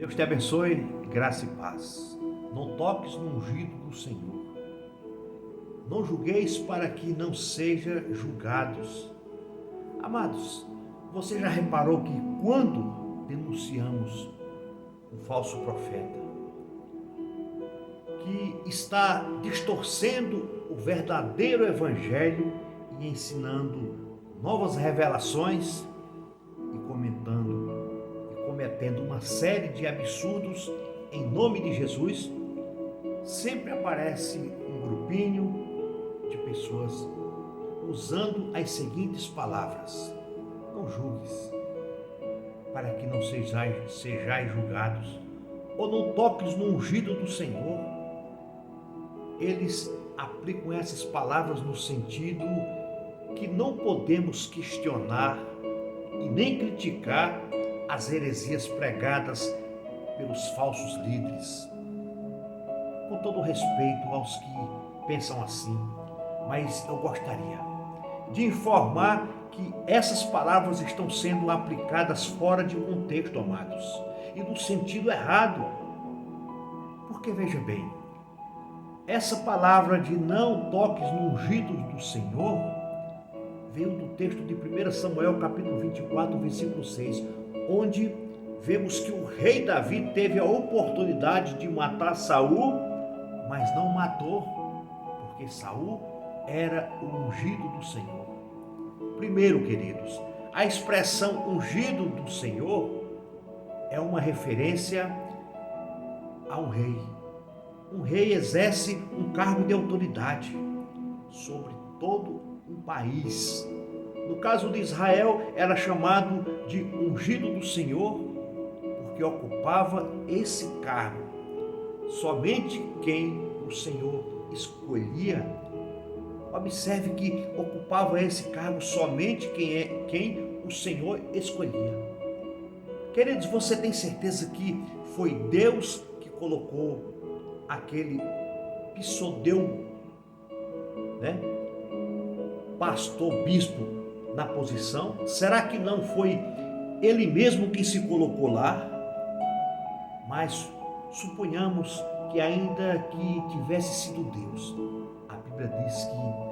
Deus te abençoe, graça e paz. Não toques no ungido do Senhor. Não julgueis para que não sejam julgados. Amados, você já reparou que quando denunciamos um falso profeta, que está distorcendo o verdadeiro evangelho e ensinando novas revelações e cometendo uma série de absurdos em nome de Jesus, sempre aparece um grupinho de pessoas usando as seguintes palavras: não julgues, para que não sejais julgados, ou não toques no ungido do Senhor. Eles aplicam essas palavras no sentido que não podemos questionar e nem criticar as heresias pregadas pelos falsos líderes. Com todo respeito aos que pensam assim, mas eu gostaria de informar que essas palavras estão sendo aplicadas fora de contexto, amados, e no sentido errado. Porque veja bem, essa palavra de não toques no ungido do Senhor veio do texto de 1 Samuel capítulo 24, versículo 6, onde vemos que o rei Davi teve a oportunidade de matar Saul, mas não matou, porque Saul era o ungido do Senhor. Primeiro, queridos, a expressão ungido do Senhor é uma referência a um rei. Um rei exerce um cargo de autoridade sobre todo um país. No caso de Israel, era chamado de ungido do Senhor, porque ocupava esse cargo. Somente quem o Senhor escolhia. Observe que ocupava esse cargo somente quem o Senhor escolhia. Queridos, você tem certeza que foi Deus que colocou aquele pseudo, pastor, bispo na posição? Será que não foi ele mesmo que se colocou lá? Mas suponhamos que ainda que tivesse sido Deus, a Bíblia diz que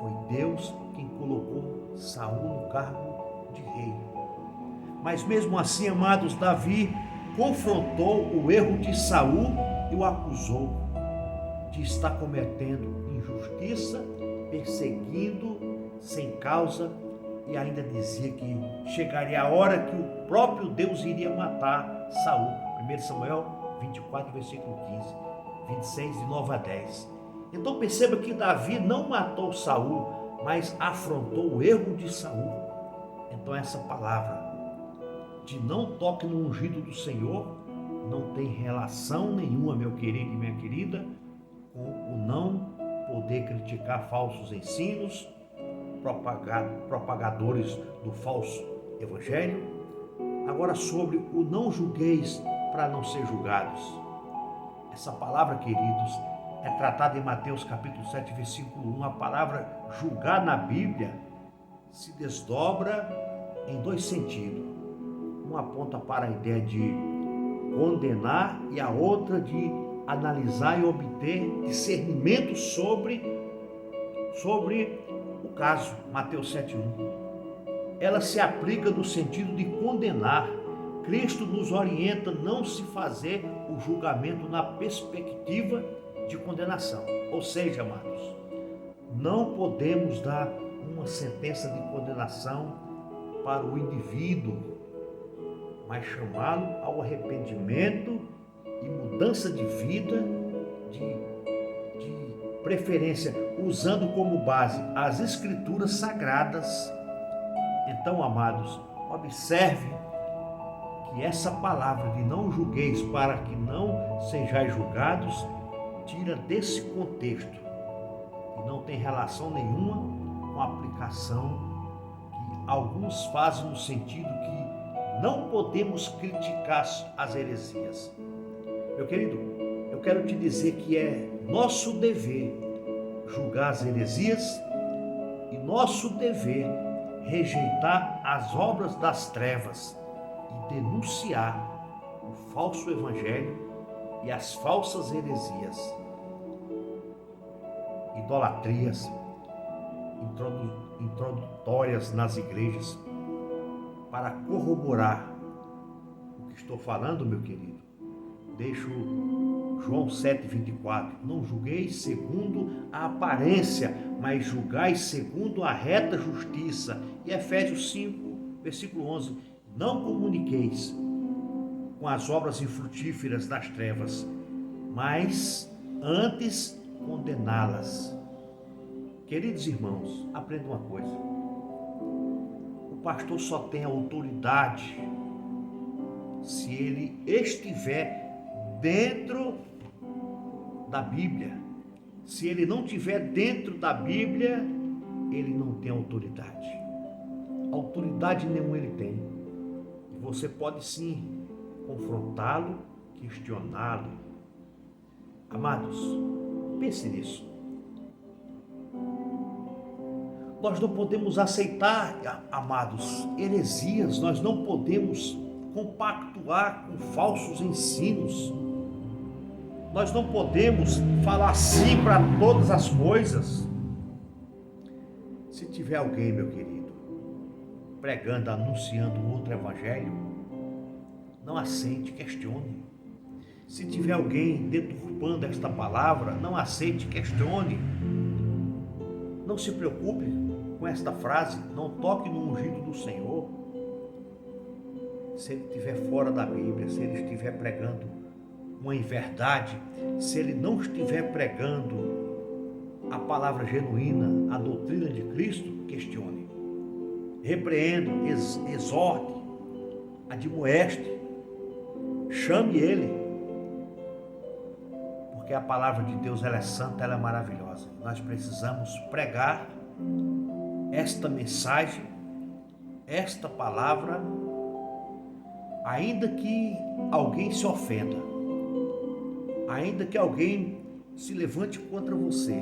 foi Deus quem colocou Saul no cargo de rei. Mas mesmo assim, amados, Davi confrontou o erro de Saul e o acusou de estar cometendo injustiça, perseguindo sem causa, e ainda dizia que chegaria a hora que o próprio Deus iria matar Saul. 1 Samuel 24, versículo 15, 26, de 9 a 10. Então perceba que Davi não matou Saul, mas afrontou o erro de Saul. Então essa palavra de não toque no ungido do Senhor não tem relação nenhuma, meu querido e minha querida, com o não poder criticar falsos ensinos, propagadores do falso evangelho. Agora, sobre o não julgueis para não ser julgados. Essa palavra, queridos, é tratada em Mateus capítulo 7, versículo 1. A palavra julgar na Bíblia se desdobra em dois sentidos. Uma aponta para a ideia de condenar e a outra de analisar e obter discernimento sobre o caso. Mateus 7:1. Ela se aplica no sentido de condenar. Cristo nos orienta a não se fazer o julgamento na perspectiva de condenação. Ou seja, amados, não podemos dar uma sentença de condenação para o indivíduo, mas chamá-lo ao arrependimento e mudança de vida, de preferência usando como base as escrituras sagradas. Então, amados, observe que essa palavra de não julgueis para que não sejais julgados tira desse contexto e não tem relação nenhuma com a aplicação que alguns fazem no sentido que não podemos criticar as heresias. Meu querido, eu quero te dizer que é nosso dever julgar as heresias e nosso dever rejeitar as obras das trevas e denunciar o falso evangelho e as falsas heresias, idolatrias introdutórias nas igrejas, para corroborar o que estou falando, meu querido. Deixo João 7,24. Não julgueis segundo a aparência, mas julgai segundo a reta justiça. E Efésios 5, versículo 11. Não comuniqueis com as obras infrutíferas das trevas, mas antes condená-las. Queridos irmãos, aprenda uma coisa. O pastor só tem autoridade se ele estiver dentro da Bíblia. Se ele não estiver dentro da Bíblia, ele não tem autoridade. Autoridade nenhuma ele tem. E você pode sim confrontá-lo, questioná-lo. Amados, pense nisso. Nós não podemos aceitar, amados, heresias. Nós não podemos compactuar com falsos ensinos. Nós não podemos falar sim para todas as coisas. Se tiver alguém, meu querido, pregando, anunciando outro evangelho, não aceite, questione. Se tiver alguém deturpando esta palavra, não aceite, questione. Não se preocupe com esta frase, não toque no ungido do Senhor. Se ele estiver fora da Bíblia, se ele estiver pregando uma inverdade, se ele não estiver pregando a palavra genuína, a doutrina de Cristo, questione. Repreenda, exorte, admoeste, chame ele. Porque a palavra de Deus, ela é santa, ela é maravilhosa. Nós precisamos pregar esta mensagem, esta palavra, ainda que alguém se ofenda, ainda que alguém se levante contra você,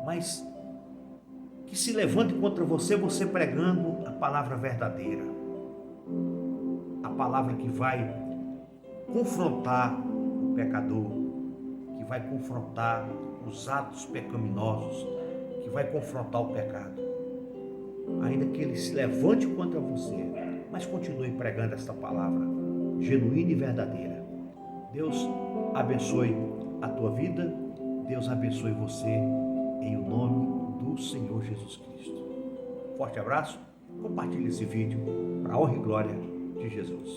mas que se levante contra você, você pregando a palavra verdadeira, a palavra que vai confrontar o pecador, que vai confrontar os atos pecaminosos, que vai confrontar o pecado. Ainda que ele se levante contra você, mas continue pregando esta palavra genuína e verdadeira. Deus abençoe a tua vida, Deus abençoe você, em o nome do Senhor Jesus Cristo. Forte abraço, compartilhe esse vídeo para a honra e glória de Jesus.